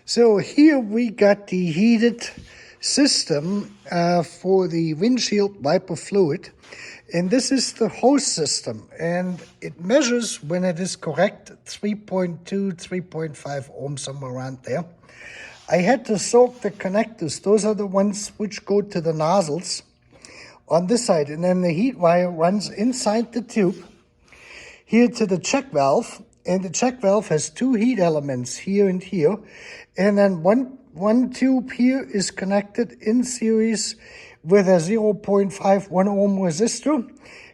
So here we got the heated system for the windshield wiper fluid. And this is the hose system. And it measures, when it is correct, 3.2, 3.5 ohms, somewhere around there. I had to soak the connectors. Those are the ones which go to the nozzles on this side. And then the heat wire runs inside the tube here to the check valve. And the check valve has two heat elements, here and here. And then one tube here is connected in series with a 0.51 ohm resistor,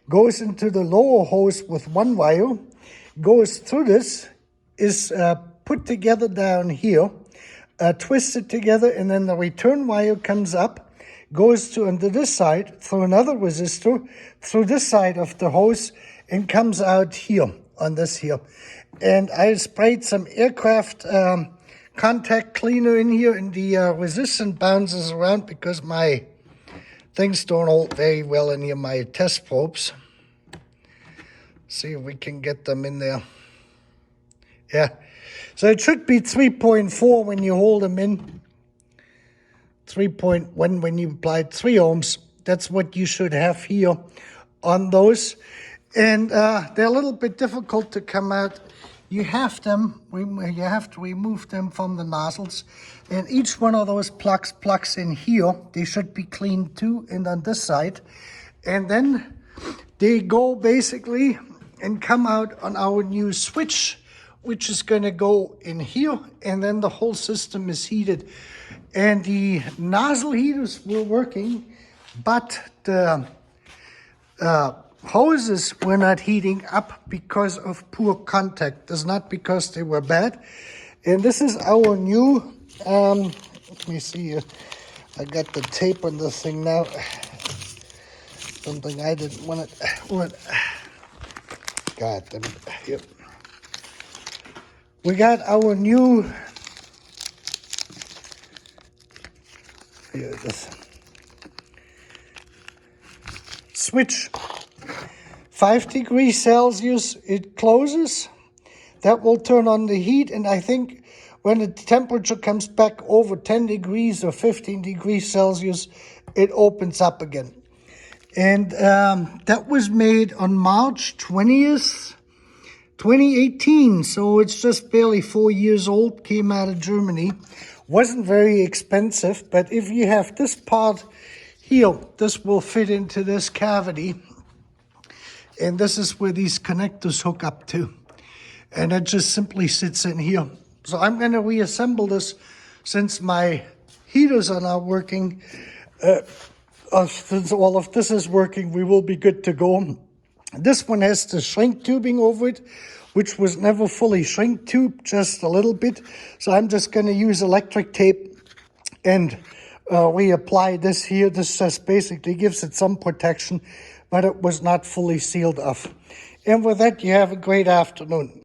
goes into the lower hose with one wire, goes through this, is put together down here, twisted together, and then the return wire comes up, goes to under this side through another resistor, through this side of the hose, and comes out here on this here. And I sprayed some aircraft contact cleaner in here, and the resistance bounces around because my things don't hold very well in here, my test probes. See if we can get them in there. Yeah, so it should be 3.4 when you hold them in. 3.1 when you applied 3 ohms. That's what you should have here on those. And they're a little bit difficult to come out. You have to remove them from the nozzles. And each one of those plugs in here. They should be cleaned too, and on this side. And then they go basically and come out on our new switch, which is going to go in here. And then the whole system is heated. And the nozzle heaters were working, but the hoses were not heating up because of poor contact. It's not because they were bad. And this is our new, let me see, I got the tape on this thing now. Something I didn't want to, God damn it, yep. We got our new, here it is, switch. 5 degrees Celsius, it closes. That will turn on the heat, and I think when the temperature comes back over 10 degrees or 15 degrees Celsius, it opens up again. And that was made on March 20th, 2018, so it's just barely 4 years old, came out of Germany. Wasn't very expensive, but if you have this part here, this will fit into this cavity. And this is where these connectors hook up to. And it just simply sits in here. So I'm going to reassemble this since my heaters are not working. Since all of this is working, we will be good to go. This one has the shrink tubing over it, which was never fully shrink tube, just a little bit. So I'm just going to use electric tape and reapply this here. This just basically gives it some protection, but it was not fully sealed off. And with that, you have a great afternoon.